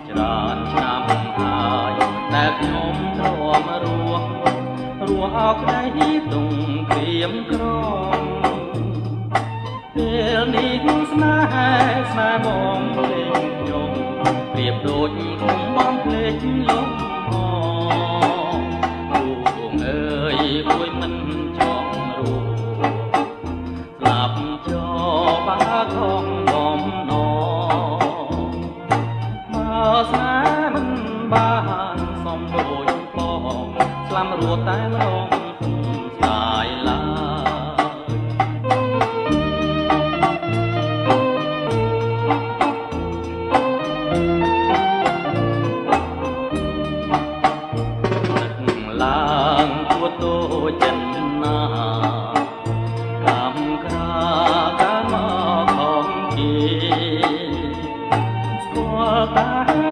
ច្រើនឆ្នាំហើយតែខ្ញុំទ្រាំរស់រស់អោក្ដីទុំព្រៀមក្រំពេលនេះស្នេហ៍ស្នេហ៍បងភ្លេងខ្ញុំប្រៀបដូចខ្ញុំបងភ្លេចលំអរូងអើយគួយមិនចង់រួស្លាប់ចោបាខំបំណបើស្នេហ៍មិនបានសំដូចបងស្លាប់រស់តែម្ដងស្ដាយឡើយឡើងទួតូចចិត្ត